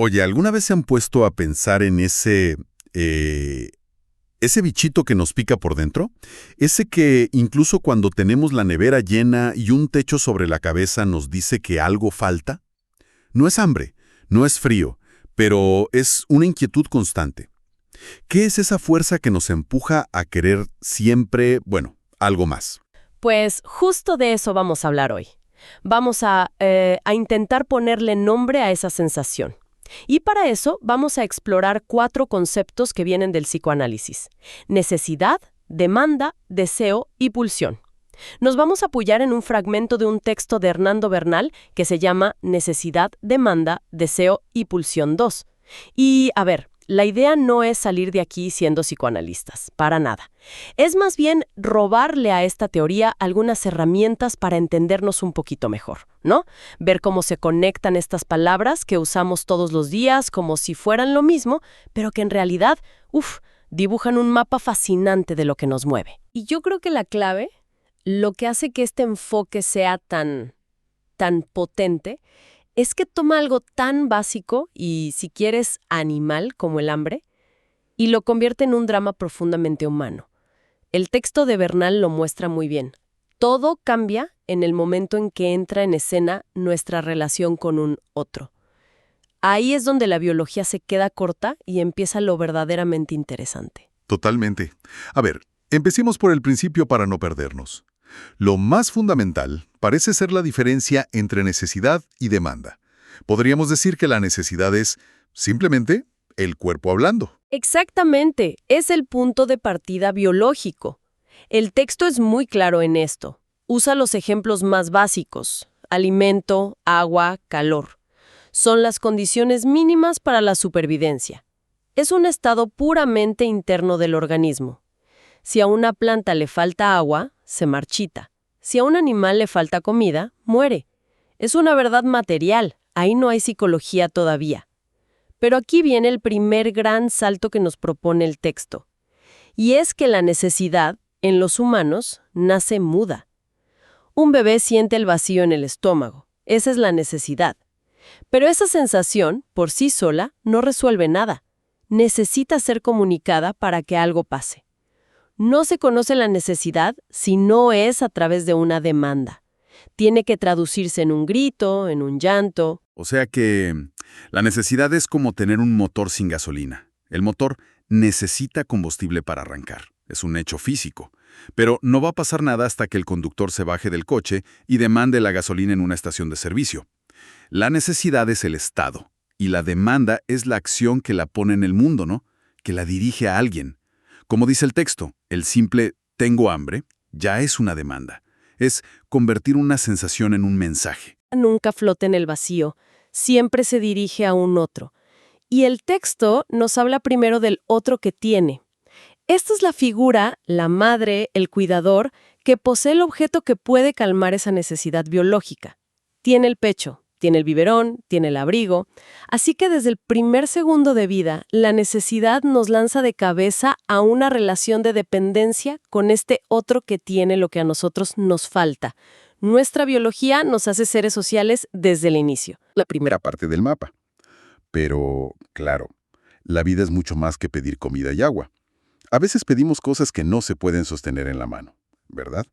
Oye, ¿alguna vez se han puesto a pensar en ese bichito que nos pica por dentro? Ese que incluso cuando tenemos la nevera llena y un techo sobre la cabeza nos dice que algo falta. No es hambre, no es frío, pero es una inquietud constante. ¿Qué es esa fuerza que nos empuja a querer siempre, bueno, algo más? Pues justo de eso vamos a hablar hoy. Vamos a intentar ponerle nombre a esa sensación. Y para eso vamos a explorar 4 conceptos que vienen del psicoanálisis: necesidad, demanda, deseo y pulsión. Nos vamos a apoyar en un fragmento de un texto de Hernando Bernal que se llama Necesidad, demanda, deseo y pulsión 2. Y a ver, la idea no es salir de aquí siendo psicoanalistas, para nada. Es más bien robarle a esta teoría algunas herramientas para entendernos un poquito mejor, ¿no? Ver cómo se conectan estas palabras que usamos todos los días como si fueran lo mismo, pero que en realidad, dibujan un mapa fascinante de lo que nos mueve. Y yo creo que la clave, lo que hace que este enfoque sea tan potente, es que toma algo tan básico y, si quieres, animal como el hambre, y lo convierte en un drama profundamente humano. El texto de Bernal lo muestra muy bien. Todo cambia en el momento en que entra en escena nuestra relación con un otro. Ahí es donde la biología se queda corta y empieza lo verdaderamente interesante. Totalmente. A ver, empecemos por el principio para no perdernos. Lo más fundamental parece ser la diferencia entre necesidad y demanda. Podríamos decir que la necesidad es, simplemente, el cuerpo hablando. Exactamente, es el punto de partida biológico. El texto es muy claro en esto. Usa los ejemplos más básicos: alimento, agua, calor. Son las condiciones mínimas para la supervivencia. Es un estado puramente interno del organismo. Si a una planta le falta agua, se marchita. Si a un animal le falta comida, muere. Es una verdad material, ahí no hay psicología todavía. Pero aquí viene el primer gran salto que nos propone el texto. Y es que la necesidad, en los humanos, nace muda. Un bebé siente el vacío en el estómago. Esa es la necesidad. Pero esa sensación, por sí sola, no resuelve nada. Necesita ser comunicada para que algo pase. No se conoce la necesidad si no es a través de una demanda. Tiene que traducirse en un grito, en un llanto. O sea que la necesidad es como tener un motor sin gasolina. El motor necesita combustible para arrancar. Es un hecho físico. Pero no va a pasar nada hasta que el conductor se baje del coche y demande la gasolina en una estación de servicio. La necesidad es el estado, y la demanda es la acción que la pone en el mundo, ¿no? Que la dirige a alguien. Como dice el texto, el simple «tengo hambre» ya es una demanda. Es convertir una sensación en un mensaje. Nunca flota en el vacío, siempre se dirige a un otro. Y el texto nos habla primero del otro que tiene. Esta es la figura, la madre, el cuidador, que posee el objeto que puede calmar esa necesidad biológica. Tiene el pecho, tiene el biberón, tiene el abrigo. Así que desde el primer segundo de vida, la necesidad nos lanza de cabeza a una relación de dependencia con este otro que tiene lo que a nosotros nos falta. Nuestra biología nos hace seres sociales desde el inicio. La primera parte del mapa. Pero, claro, la vida es mucho más que pedir comida y agua. A veces pedimos cosas que no se pueden sostener en la mano, ¿verdad?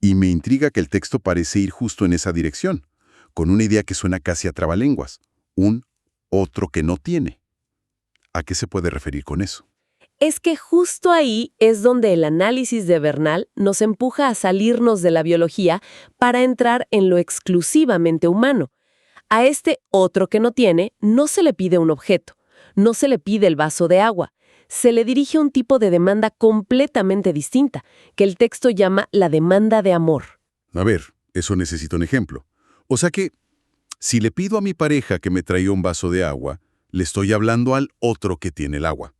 Y me intriga que el texto parece ir justo en esa dirección, con una idea que suena casi a trabalenguas, un otro que no tiene. ¿A qué se puede referir con eso? Es que justo ahí es donde el análisis de Bernal nos empuja a salirnos de la biología para entrar en lo exclusivamente humano. A este otro que no tiene, no se le pide un objeto, no se le pide el vaso de agua. Se le dirige un tipo de demanda completamente distinta, que el texto llama la demanda de amor. A ver, eso necesita un ejemplo. O sea que, si le pido a mi pareja que me traiga un vaso de agua, le estoy hablando al otro que tiene el agua.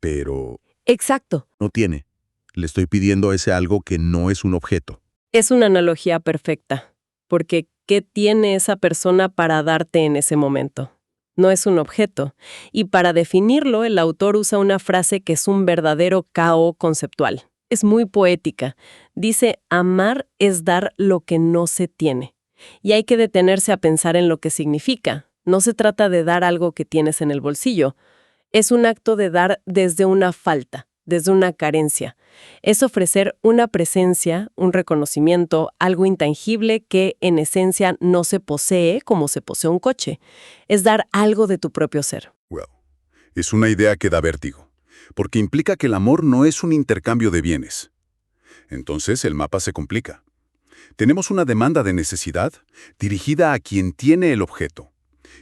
Pero Exacto. no tiene. Le estoy pidiendo a ese algo que no es un objeto. Es una analogía perfecta, porque ¿qué tiene esa persona para darte en ese momento? No es un objeto. Y para definirlo, el autor usa una frase que es un verdadero caos conceptual. Es muy poética. Dice, amar es dar lo que no se tiene. Y hay que detenerse a pensar en lo que significa. No se trata de dar algo que tienes en el bolsillo. Es un acto de dar desde una falta, desde una carencia. Es ofrecer una presencia, un reconocimiento, algo intangible que en esencia no se posee como se posee un coche. Es dar algo de tu propio ser. Well, es una idea que da vértigo, porque implica que el amor no es un intercambio de bienes. Entonces el mapa se complica. Tenemos una demanda de necesidad dirigida a quien tiene el objeto,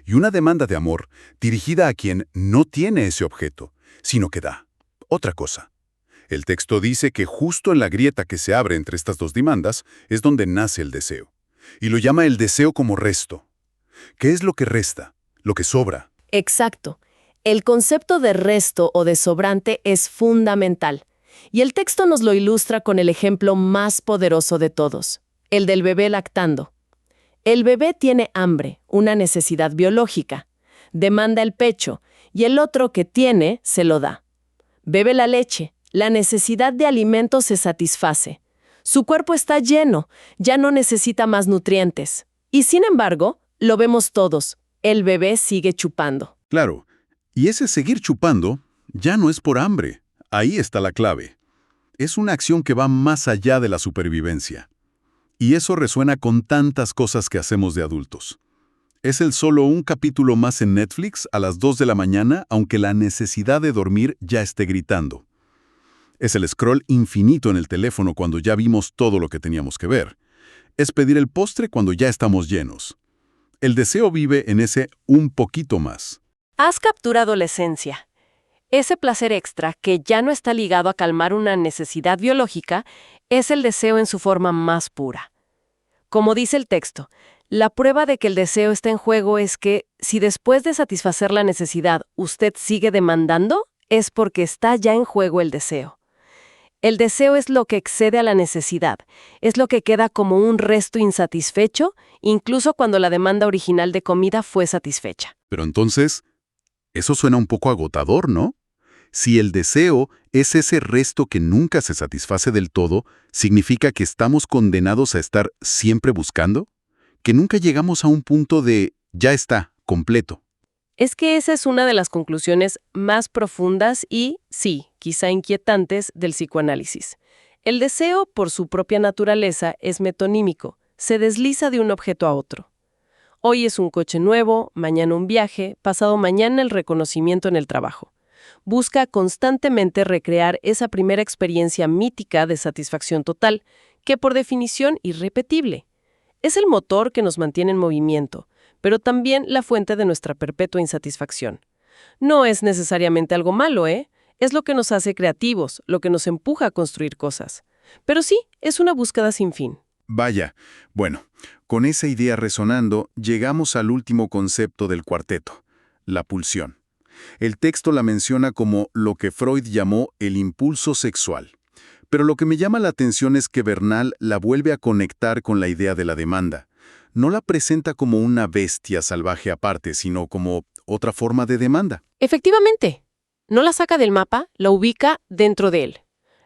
y una demanda de amor dirigida a quien no tiene ese objeto, sino que da otra cosa. El texto dice que justo en la grieta que se abre entre estas dos demandas es donde nace el deseo, y lo llama el deseo como resto. ¿Qué es lo que resta? Lo que sobra. Exacto. El concepto de resto o de sobrante es fundamental, y el texto nos lo ilustra con el ejemplo más poderoso de todos, el del bebé lactando. El bebé tiene hambre, una necesidad biológica. Demanda el pecho, y el otro que tiene se lo da. Bebe la leche, la necesidad de alimento se satisface. Su cuerpo está lleno, ya no necesita más nutrientes. Y sin embargo, lo vemos todos, el bebé sigue chupando. Claro, y ese seguir chupando ya no es por hambre. Ahí está la clave. Es una acción que va más allá de la supervivencia. Y eso resuena con tantas cosas que hacemos de adultos. Es el solo un capítulo más en Netflix a las 2 de la mañana, aunque la necesidad de dormir ya esté gritando. Es el scroll infinito en el teléfono cuando ya vimos todo lo que teníamos que ver. Es pedir el postre cuando ya estamos llenos. El deseo vive en ese un poquito más. Has capturado la esencia. Ese placer extra, que ya no está ligado a calmar una necesidad biológica, es el deseo en su forma más pura. Como dice el texto, la prueba de que el deseo está en juego es que, si después de satisfacer la necesidad usted sigue demandando, es porque está ya en juego el deseo. El deseo es lo que excede a la necesidad, es lo que queda como un resto insatisfecho, incluso cuando la demanda original de comida fue satisfecha. Pero entonces, eso suena un poco agotador, ¿no? Si el deseo es ese resto que nunca se satisface del todo, ¿significa que estamos condenados a estar siempre buscando? ¿Que nunca llegamos a un punto de ya está, completo? Es que esa es una de las conclusiones más profundas y, sí, quizá inquietantes del psicoanálisis. El deseo, por su propia naturaleza, es metonímico, se desliza de un objeto a otro. Hoy es un coche nuevo, mañana un viaje, pasado mañana el reconocimiento en el trabajo. Busca constantemente recrear esa primera experiencia mítica de satisfacción total, que por definición irrepetible. Es el motor que nos mantiene en movimiento, pero también la fuente de nuestra perpetua insatisfacción. No es necesariamente algo malo, ¿eh? Es lo que nos hace creativos, lo que nos empuja a construir cosas. Pero sí, es una búsqueda sin fin. Vaya, bueno, con esa idea resonando, llegamos al último concepto del cuarteto, la pulsión. El texto la menciona como lo que Freud llamó el impulso sexual. Pero lo que me llama la atención es que Bernal la vuelve a conectar con la idea de la demanda. No la presenta como una bestia salvaje aparte, sino como otra forma de demanda. Efectivamente, no la saca del mapa, la ubica dentro de él.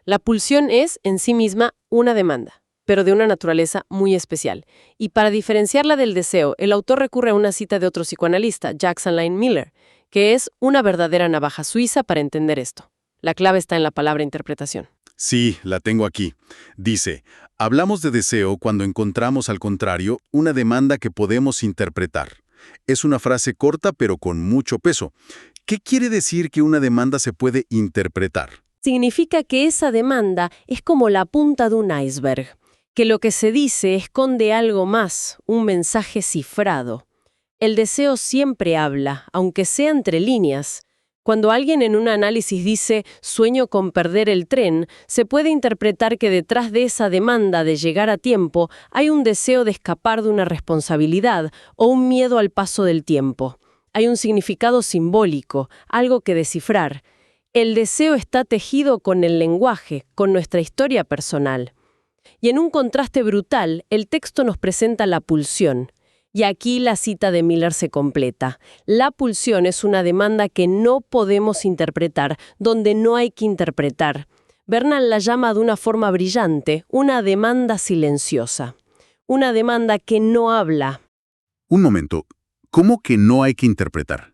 La pulsión es, en sí misma, una demanda, pero de una naturaleza muy especial. Y para diferenciarla del deseo, el autor recurre a una cita de otro psicoanalista, Jacques Alain Miller, que es una verdadera navaja suiza para entender esto. La clave está en la palabra interpretación. Sí, la tengo aquí. Dice, hablamos de deseo cuando encontramos, al contrario, una demanda que podemos interpretar. Es una frase corta pero con mucho peso. ¿Qué quiere decir que una demanda se puede interpretar? Significa que esa demanda es como la punta de un iceberg, que lo que se dice esconde algo más, un mensaje cifrado. El deseo siempre habla, aunque sea entre líneas. Cuando alguien en un análisis dice «sueño con perder el tren», se puede interpretar que detrás de esa demanda de llegar a tiempo hay un deseo de escapar de una responsabilidad o un miedo al paso del tiempo. Hay un significado simbólico, algo que descifrar. El deseo está tejido con el lenguaje, con nuestra historia personal. Y en un contraste brutal, el texto nos presenta la pulsión. Y aquí la cita de Miller se completa. La pulsión es una demanda que no podemos interpretar, donde no hay que interpretar. Bernal la llama de una forma brillante, una demanda silenciosa. Una demanda que no habla. Un momento, ¿Cómo que no hay que interpretar?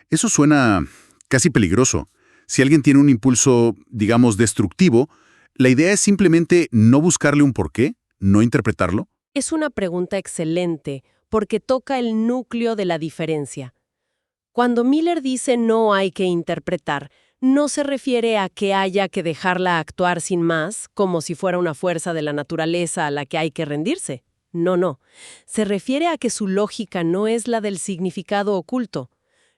Eso suena casi peligroso. Si alguien tiene un impulso, digamos, destructivo, la idea es simplemente no buscarle un porqué, no interpretarlo. Es una pregunta excelente porque toca el núcleo de la diferencia. Cuando Miller dice no hay que interpretar, no se refiere a que haya que dejarla actuar sin más, como si fuera una fuerza de la naturaleza a la que hay que rendirse. No. Se refiere a que su lógica no es la del significado oculto.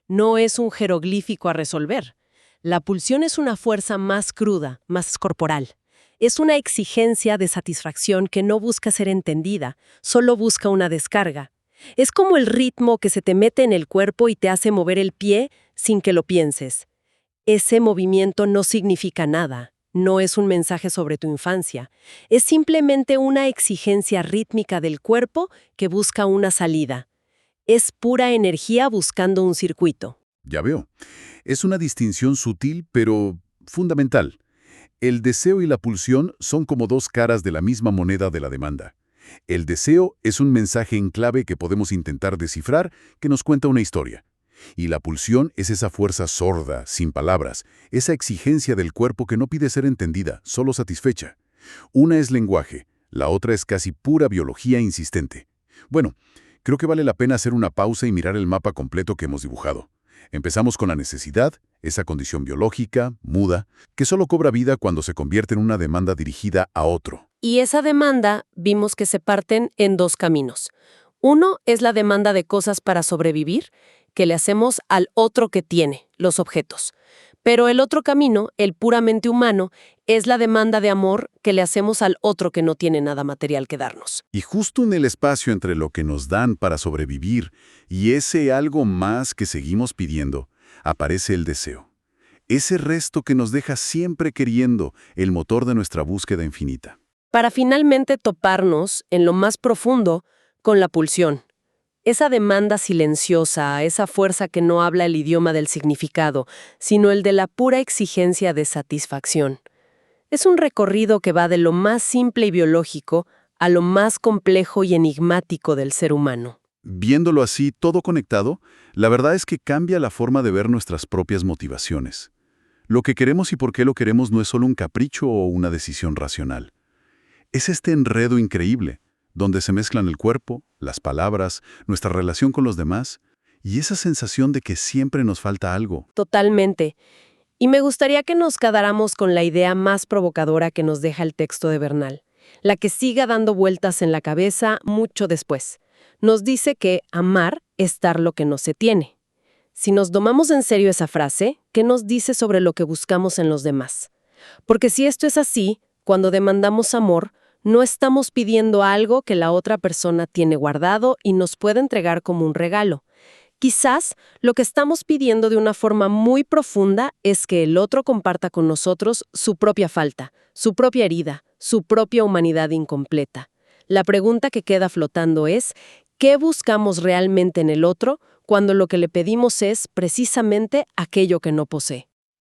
No es un jeroglífico a resolver. La pulsión es una fuerza más cruda, más corporal. Es una exigencia de satisfacción que no busca ser entendida, solo busca una descarga. Es como el ritmo que se te mete en el cuerpo y te hace mover el pie sin que lo pienses. Ese movimiento no significa nada, no es un mensaje sobre tu infancia. Es simplemente una exigencia rítmica del cuerpo que busca una salida. Es pura energía buscando un circuito. Ya veo. Es una distinción sutil, pero fundamental. El deseo y la pulsión son como dos caras de la misma moneda de la demanda. El deseo es un mensaje en clave que podemos intentar descifrar que nos cuenta una historia. Y la pulsión es esa fuerza sorda, sin palabras, esa exigencia del cuerpo que no pide ser entendida, solo satisfecha. Una es lenguaje, la otra es casi pura biología insistente. Bueno, creo que vale la pena hacer una pausa y mirar el mapa completo que hemos dibujado. Empezamos con la necesidad, esa condición biológica, muda, que solo cobra vida cuando se convierte en una demanda dirigida a otro. Y esa demanda vimos que se parten en dos caminos. Uno es la demanda de cosas para sobrevivir, que le hacemos al otro que tiene, los objetos. Pero el otro camino, el puramente humano, es la demanda de amor que le hacemos al otro que no tiene nada material que darnos. Y justo en el espacio entre lo que nos dan para sobrevivir y ese algo más que seguimos pidiendo, aparece el deseo. Ese resto que nos deja siempre queriendo, el motor de nuestra búsqueda infinita. Para finalmente toparnos, en lo más profundo, con la pulsión. Esa demanda silenciosa, esa fuerza que no habla el idioma del significado, sino el de la pura exigencia de satisfacción. Es un recorrido que va de lo más simple y biológico a lo más complejo y enigmático del ser humano. Viéndolo así, todo conectado, la verdad es que cambia la forma de ver nuestras propias motivaciones. Lo que queremos y por qué lo queremos no es solo un capricho o una decisión racional. Es este enredo increíble, donde se mezclan el cuerpo, las palabras, nuestra relación con los demás, y esa sensación de que siempre nos falta algo. Totalmente. Y me gustaría que nos quedáramos con la idea más provocadora que nos deja el texto de Bernal, la que siga dando vueltas en la cabeza mucho después. Nos dice que amar es dar lo que no se tiene. Si nos tomamos en serio esa frase, ¿qué nos dice sobre lo que buscamos en los demás? Porque si esto es así, cuando demandamos amor, no estamos pidiendo algo que la otra persona tiene guardado y nos puede entregar como un regalo. Quizás lo que estamos pidiendo de una forma muy profunda es que el otro comparta con nosotros su propia falta, su propia herida, su propia humanidad incompleta. La pregunta que queda flotando es, ¿qué buscamos realmente en el otro cuando lo que le pedimos es precisamente aquello que no posee?